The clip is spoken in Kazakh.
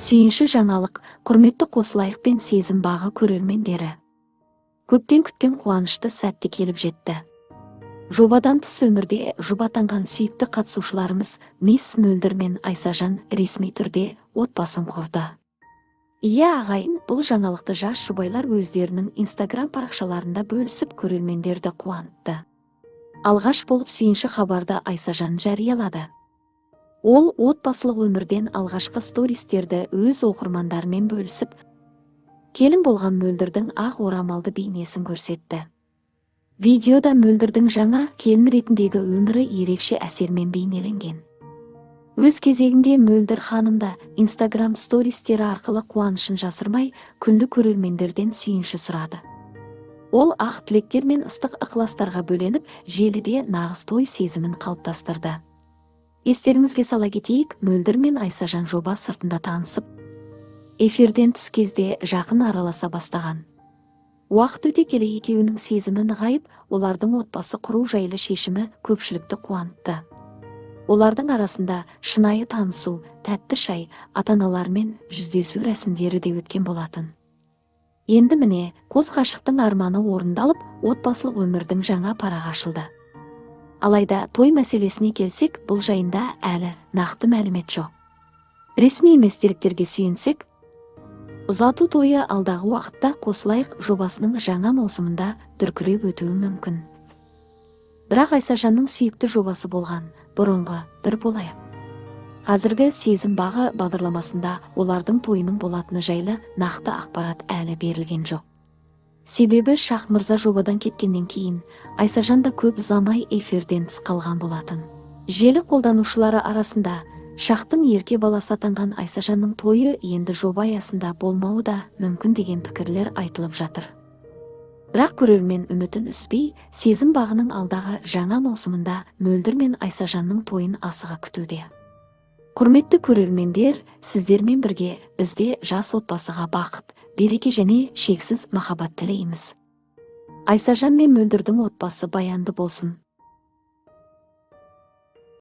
Сүйінші жаңалық, құрметті Қосылайық пен Сезім бағы көрермендері. Көптен күткен қуанышты сәтте келіп жетті. Жобадан тыс өмірде жұбатанған сүйікті қатысушыларымыз Мисс Мөлдір мен Айсажан ресми түрде отбасын құрды. Иә ағайын, бұл жаңалықты жас жұбайлар өздерінің Instagram парақшаларында бөлісіп көрермендерді қуантты. Алғаш болып сүйінші хабарды Айсажан жариялады. Ол отбасылық өмірден алғашқы стористерді өз оқырмандарымен бөлісіп, келін болған Мөлдірдің ақ орамалды бейнесін көрсетті. Видеода Мөлдірдің жаңа келін ретіндегі өмірі ерекше әсермен бейнеленген. Өз кезегінде Мөлдір ханым да Instagram стористері арқылы қуанышын жасырмай, күлді көрермендерден сүйінші сұрады. Ол ақ тілектер мен ыстық ықыластарға бөленіп, желіде нағыз той сезімін қалыптастырды. Естеріңізге сала кетейік, Мөлдір мен Айсажан жоба сыртында танысып, эфирден тыс кезде жақын араласа бастаған. Уақыт өте келе екеуінің сезімі нығайып, олардың отбасы құру жайлы шешімі көпшілікті қуантты. Олардың арасында шынайы танысу, тәтті шай, ата-аналармен жүздесу рәсімдері де өткен болатын. Енді міне, қос ғашықтың арманы орындалып, отбасылық өмірдің жаңа парағы ашылды. Алайда той мәселесіне келсек, бұл жайында әлі нақты мәлімет жоқ. Ресми емес деректерге сүйенсек, ұзату тойы алдағы уақытта Қосылайық жобасының жаңа маусымында дүркіреп өтуі мүмкін. Бірақ Айсажанның сүйікті жобасы болған бұрынғы бір болайық. Қазіргі Сезім бағы бағдарламасында олардың тойының болатыны жайлы нақты ақпарат әлі берілген жоқ. Себебі Шах мырза жобадан кеткеннен кейін Айсажан да көп ұзамай эфирден тыс қалған болатын. Желі қолданушылары арасында Шахтың ерке баласы атанған Айсажанның тойы енді жоба аясында болмауы да мүмкін деген пікірлер айтылып жатыр. Бірақ көрермен үмітін үзбей, Сезім бағының алдағы жаңа маусымында Мөлдір мен Айсажанның тойын асыға күтуде. Құрметті көрермендер, сіздермен бірге бізде жас отбасыға бақыт, береке және шексіз махаббат тілейміз. Айсажан мен Мөлдірдің отбасы баянды болсын.